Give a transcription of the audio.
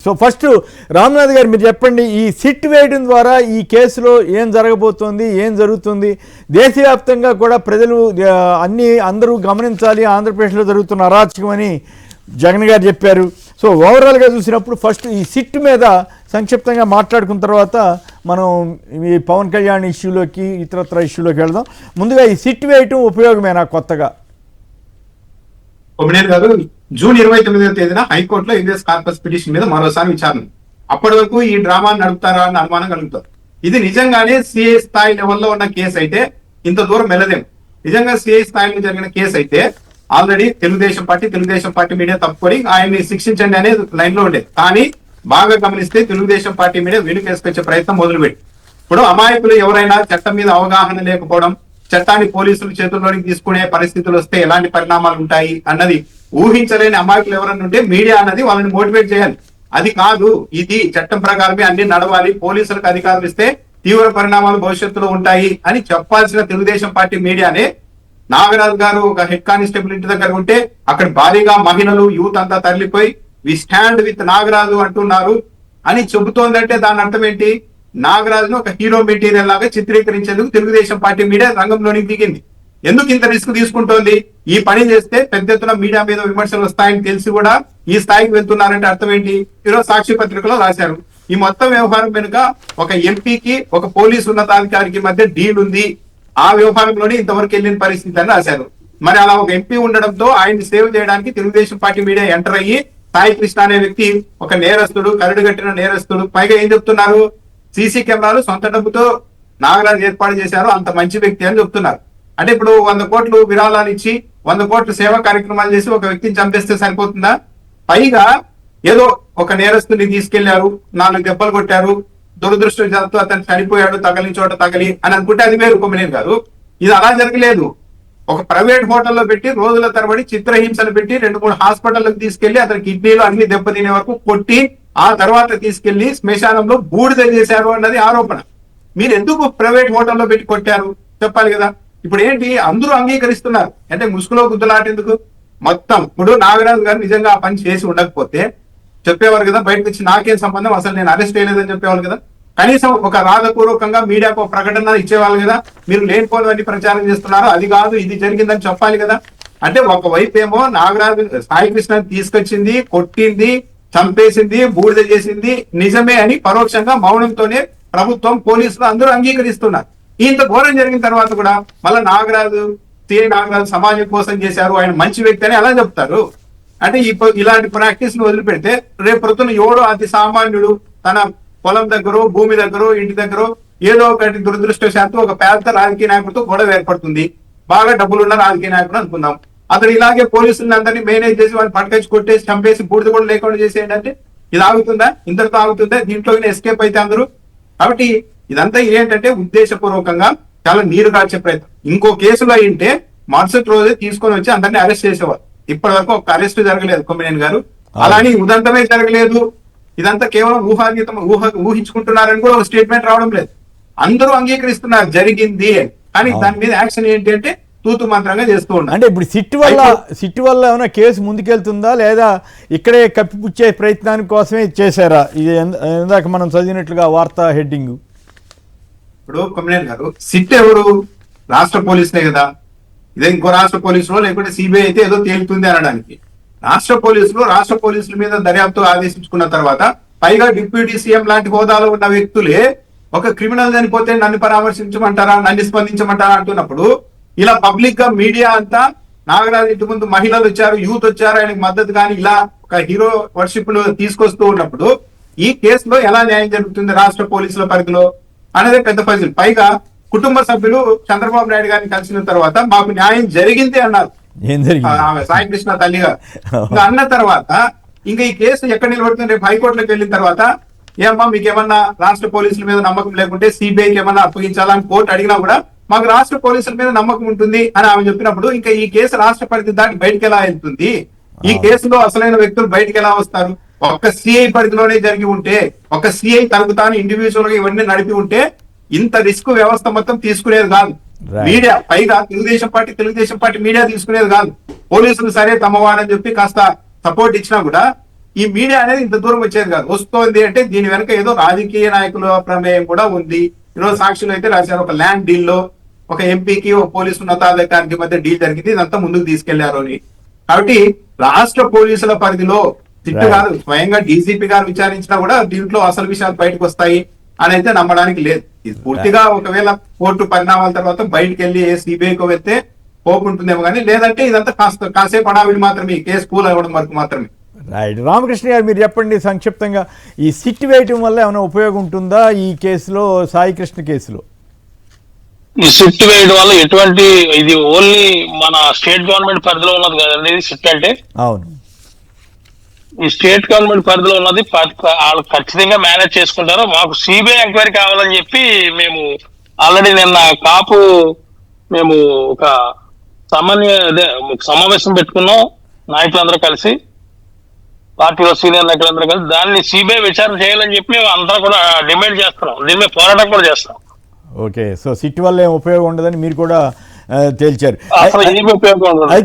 So first Ramnath గారు మీరు చెప్పండి, ఈ సిట్ వేయడం ద్వారా ఈ కేసులో ఏం జరగబోతోంది, ఏం జరుగుతుంది? దేశవ్యాప్తంగా కూడా ప్రజలు అందరూ గమనించాలి, ఆంధ్రప్రదేశ్లో జరుగుతున్న అరాచకమని జగన్ గారు చెప్పారు. సో ఓవరాల్గా చూసినప్పుడు ఫస్ట్ ఈ సిట్ మీద సంక్షిప్తంగా మాట్లాడుకున్న తర్వాత మనం ఈ పవన్ కళ్యాణ్ ఇష్యూలోకి ఇతరత్ర ఇష్యూలోకి వెళ్దాం. ముందుగా ఈ సిట్ వేయటం ఉపయోగమేనా కొత్తగా? గారు జూన్ 29వ తేదీన హైకోర్టులో ఇండియస్ కార్పస్ పిటిషన్ మీద మరోసారి విచారణ. అప్పటి వరకు ఈ డ్రామా నడుపుతారా అన్న అనుమానం కలుగుతారు. ఇది నిజంగానే సిఐ స్థాయి లెవెల్లో ఉన్న కేసు అయితే ఇంత దూరం వెళ్ళదేం. నిజంగా సిఐ స్థాయిలో జరిగిన కేసు అయితే ఆల్రెడీ తెలుగుదేశం పార్టీ మీడియా తప్పుకొని ఆయన్ని శిక్షించండి అనేది లైన్ లో ఉండేది. కానీ బాగా గమనిస్తే తెలుగుదేశం పార్టీ మీడియా వెనుకేసుకొచ్చే ప్రయత్నం మొదలుపెట్టి, ఇప్పుడు అమాయకులు ఎవరైనా చట్టం మీద అవగాహన లేకపోవడం, చట్టాన్ని పోలీసుల చేతుల్లోకి తీసుకునే పరిస్థితులు వస్తే ఎలాంటి పరిణామాలు ఉంటాయి అన్నది ఊహించలేని అమాయకులు ఎవరైనా ఉంటే మీడియా అన్నది వాళ్ళని మోటివేట్ చేయాలి. అది కాదు, ఇది చట్టం ప్రకారమే అన్ని నడవాలి, పోలీసులకు అధికారులు ఇస్తే తీవ్ర పరిణామాలు భవిష్యత్తులో ఉంటాయి అని చెప్పాల్సిన తెలుగుదేశం పార్టీ మీడియానే నాగరాజు గారు ఒక హెడ్ కానిస్టేబుల్ ఇంటి దగ్గర ఉంటే అక్కడ భారీగా మహిళలు యూత్ అంతా తరలిపోయి వి స్టాండ్ విత్ నాగరాజు అంటున్నారు అని చెబుతోందంటే దాని అర్థం ఏంటి? నాగరాజును ఒక హీరో మెటీరియల్ లాగా చిత్రీకరించేందుకు తెలుగుదేశం పార్టీ మీడియా రంగంలోనికి దిగింది. ఎందుకు ఇంత రిస్క్ తీసుకుంటోంది? ఈ పని చేస్తే పెద్ద ఎత్తున మీడియా మీద విమర్శలు వస్తాయని తెలిసి కూడా ఈ స్థాయికి వెళ్తున్నారంటే అర్థం ఏంటి? ఈరోజు సాక్షి పత్రికలో రాశారు, ఈ మొత్తం వ్యవహారం వెనుక ఒక ఎంపీకి ఒక పోలీసు ఉన్నతాధికారికి మధ్య డీల్ ఉంది, ఆ వ్యవహారంలోనే ఇంతవరకు వెళ్ళిన పరిస్థితి అని రాశారు. మరి అలా ఒక ఎంపీ ఉండడంతో ఆయన్ని సేవ్ చేయడానికి తెలుగుదేశం పార్టీ మీడియా ఎంటర్ అయ్యి సాయి కృష్ణ అనే వ్యక్తి ఒక నేరస్తుడు, కరడుగట్టిన నేరస్తుడు, పైగా ఏం చెప్తున్నారు? సీసీ కెమెరాలు సొంత డబ్బుతో నాగరాజు ఏర్పాటు చేశారు, అంత మంచి వ్యక్తి అని చెప్తున్నారు. అంటే ఇప్పుడు 100 కోట్లు విరాళాలు ఇచ్చి 100 కోట్ల సేవా కార్యక్రమాలు చేసి ఒక వ్యక్తిని చంపేస్తే సరిపోతుందా? పైగా ఏదో ఒక నేరస్తుని తీసుకెళ్లారు, 4 దెబ్బలు కొట్టారు, దురదృష్టవశాత్తు అతను చనిపోయాడు, తగలిన చోట తగలి అని అనుకుంటే అది వేరు కొమ్మనేని గారు. ఇది అలా జరగలేదు. ఒక ప్రైవేట్ హోటల్లో పెట్టి రోజుల తరబడి చిత్రహింసలు పెట్టి 2-3 హాస్పిటల్లకు తీసుకెళ్లి అతని కిడ్నీలు అన్ని దెబ్బతినే వరకు కొట్టి ఆ తర్వాత తీసుకెళ్లి శ్మశానంలో బూడిద చేశారు అన్నది ఆరోపణ. మీరు ఎందుకు ప్రైవేట్ హోటల్లో పెట్టి కొట్టారు చెప్పాలి కదా. ఇప్పుడు ఏంటి, అందరూ అంగీకరిస్తున్నారు అంటే ముసుగులో గుద్దులాట ఎందుకు? మొత్తం ఇప్పుడు నాగరాజు గారు నిజంగా ఆ పని చేసి ఉండకపోతే చెప్పేవారు కదా, బయటకు వచ్చి నాకేం సంబంధం, అసలు నేను అరెస్ట్ చేయలేదని చెప్పేవాళ్ళు కదా. కనీసం ఒక రాధపూర్వకంగా మీడియాకు ఒక ప్రకటన ఇచ్చేవాళ్ళు కదా. మీరు లేనిపోనివన్నీ ప్రచారం చేస్తున్నారు, అది కాదు ఇది జరిగిందని చెప్పాలి కదా. అంటే ఒకవైపు ఏమో నాగరాజు సాయి కృష్ణ తీసుకొచ్చింది, కొట్టింది, చంపేసింది, బూడిద చేసింది నిజమే అని పరోక్షంగా మౌనంతోనే ప్రభుత్వం, పోలీసులు అందరూ అంగీకరిస్తున్నారు. ఇంత ఘోరం జరిగిన తర్వాత కూడా మళ్ళీ నాగరాజు సమాజం కోసం చేశారు, ఆయన మంచి వ్యక్తి అని ఎలా చెప్తారు? అంటే ఇలాంటి ప్రాక్టీస్ ను వదిలిపెడితే రేపు ప్రొద్దున ఎవడో అతి సామాన్యుడు తన పొలం దగ్గర, భూమి దగ్గర, ఇంటి దగ్గర ఏదో ఒకటి దురదృష్టవశాత్తు ఒక పెద్ద రాజకీయ నాయకుడితో గొడవ ఏర్పడుతుంది, బాగా డబ్బులున్న రాజకీయ నాయకుడు అనుకుందాం, అతను ఇలాగే పోలీసులను అందరినీ మేనేజ్ చేసి వాళ్ళు పట్టుకొచ్చి కొట్టేసి చంపేసి బూడిద కూడా లేకుండా చేసేయండి అంటే ఇది ఆగుతుందా? ఇంతటితో ఆగుతుందా? దీంట్లో ఎస్కేప్ అయితే అందరూ. కాబట్టి ఇదంతా ఏంటంటే ఉద్దేశపూర్వకంగా చాలా నీరు కాల్చే ప్రయత్నం. ఇంకో కేసులో అయింటే మరుసటి రోజే తీసుకొని వచ్చి అందరినీ అరెస్ట్ చేసేవారు. ఇప్పటి వరకు ఒక అరెస్ట్ జరగలేదు కొమ్మినేని గారు, అలాని ఉదంతమే జరగలేదు, ఇదంతా కేవలం ఊహించుకుంటున్నారని కూడా ఒక స్టేట్మెంట్ రావడం లేదు. అందరూ అంగీకరిస్తున్నారు జరిగింది అని, కానీ దాని మీద యాక్షన్ ఏంటి అంటే తూతు మంత్రంగా చేస్తూ ఉన్నారు. అంటే ఇప్పుడు సిట్ వల్ల ఏమైనా కేసు ముందుకెళ్తుందా లేదా ఇక్కడే కప్పిపుచ్చే ప్రయత్నానికి కోసమే చేశారా? ఇది ఇందాక మనం చదివినట్లుగా వార్తా హెడ్డింగ్. ఇప్పుడు కొమ్మినేని గారు, సిట్ ఎవరు? రాష్ట్ర పోలీసులే కదా. ఇదే ఇంకో రాష్ట్ర పోలీసులో లేకుంటే సిబిఐ అయితే ఏదో తేలుతుంది అనడానికి. రాష్ట్ర పోలీసుల మీద దర్యాప్తు ఆదేశించుకున్న తర్వాత పైగా డిప్యూటీ సీఎం లాంటి హోదాలో ఉన్న వ్యక్తులే ఒక క్రిమినల్ చనిపోతే నన్ను పరామర్శించమంటారా, నన్ను స్పందించమంటారా అంటున్నప్పుడు ఇలా పబ్లిక్ గా మీడియా అంతా నాగరాజు ఇంటి ముందు మహిళలు వచ్చారు, యూత్ వచ్చారు, ఆయనకు మద్దతు కానీ ఇలా ఒక హీరో వర్షిప్ ను తీసుకొస్తూ ఉన్నప్పుడు ఈ కేసులో ఎలా న్యాయం జరుగుతుంది రాష్ట్ర పోలీసుల పరిధిలో అనేది పెద్ద పజిల్. పైగా కుటుంబ సభ్యులు చంద్రబాబు నాయుడు గారిని కలిసిన తర్వాత మాకు న్యాయం జరిగింది అన్నారు సాయి కృష్ణ తల్లి గారు. ఇంకా అన్న తర్వాత ఇంకా ఈ కేసు ఎక్కడ నిలబడుతుంది? రేపు హైకోర్టులోకి వెళ్ళిన తర్వాత ఏమన్నా మీకు ఏమన్నా రాష్ట్ర పోలీసుల మీద నమ్మకం లేకుంటే సిబిఐకి ఏమన్నా అప్పగించాలని కోర్టు అడిగినా కూడా మాకు రాష్ట్ర పోలీసుల మీద నమ్మకం ఉంటుంది అని ఆమె చెప్పినప్పుడు ఇంకా ఈ కేసు రాష్ట్ర పరిధి దాటి బయటకు ఎలా వెళ్తుంది? ఈ కేసులో అసలైన వ్యక్తులు బయటకు ఎలా వస్తారు? ఒక్క సిఐ పరిధిలోనే జరిగి ఉంటే, ఒక సిఐ తనకు తాను ఇండివిజువల్ గా ఇవన్నీ నడిపి ఉంటే ఇంత రిస్క్ వ్యవస్థ మొత్తం తీసుకునేది కాదు. మీడియా, పైగా తెలుగుదేశం పార్టీ మీడియా తీసుకునేది కాదు. పోలీసులు సరే తమవాడని చెప్పి కాస్త సపోర్ట్ ఇచ్చినా కూడా ఈ మీడియా అనేది ఇంత దూరం వచ్చేది కాదు. వస్తోంది అంటే దీని వెనక ఏదో రాజకీయ నాయకుల ప్రమేయం కూడా ఉంది. ఈరోజు సాక్షులు అయితే రాశారు, ఒక ల్యాండ్ డీల్ లో ఒక ఎంపీకి ఒక పోలీసు ఉన్నతాధికారికి మధ్య డీల్ జరిగింది, ఇదంతా ముందుకు తీసుకెళ్లారు అని. కాబట్టి రాష్ట్ర పోలీసుల పరిధిలో తిట్టు కాదు, స్వయంగా డీసీపీ గారు విచారించినా కూడా దీంట్లో అసలు విషయాలు బయటకు వస్తాయి అని అయితే నమ్మడానికి లేదు. ఇది పూర్తిగా ఒకవేళ కోర్టు పరిణామాల తర్వాత బయటకు వెళ్ళి సిబిఐకి వెళ్తే హోప్ ఉంటుందేమో కానీ, లేదంటే ఇదంతా కాసేపు హడావిడి మాత్రమే, ఈ కేసు కూల్ అవ్వడం వరకు మాత్రమే. రైట్. రామకృష్ణ గారు మీరు చెప్పండి సంక్షిప్తంగా, ఈ సిట్ వేయటం వల్ల ఏమైనా ఉపయోగం ఉంటుందా ఈ కేసులో, సాయి కృష్ణ కేసులో? ఈ సిట్ వేయడం వల్ల ఎటువంటి, ఇది ఓన్లీ మన స్టేట్ గవర్నమెంట్ పరిధిలో ఉన్నది కదండి ఇది సిట్ అంటే. అవును, ఈ స్టేట్ గవర్నమెంట్ పరిధిలో ఉన్నది, వాళ్ళు ఖచ్చితంగా మేనేజ్ చేసుకుంటారు. మాకు సిబిఐ ఎంక్వైరీ కావాలని చెప్పి మేము ఆల్రెడీ నిన్న కాపు మేము ఒక సమావేశం పెట్టుకున్నాం, నాయకులందరూ కలిసి, పార్టీలో సీనియర్ నాయకులందరూ కలిసి. దాన్ని సిబిఐ విచారణ చేయాలని చెప్పి మేము అందరూ కూడా డిమాండ్ చేస్తున్నాం, దీని మీద పోరాటం కూడా చేస్తాం. ఓకే. సో సిట్ వల్ల ఏం ఉపయోగం ఉండదని మీరు కూడా తేల్చారు. అసలు ఏమి ఉపయోగం ఉండదు.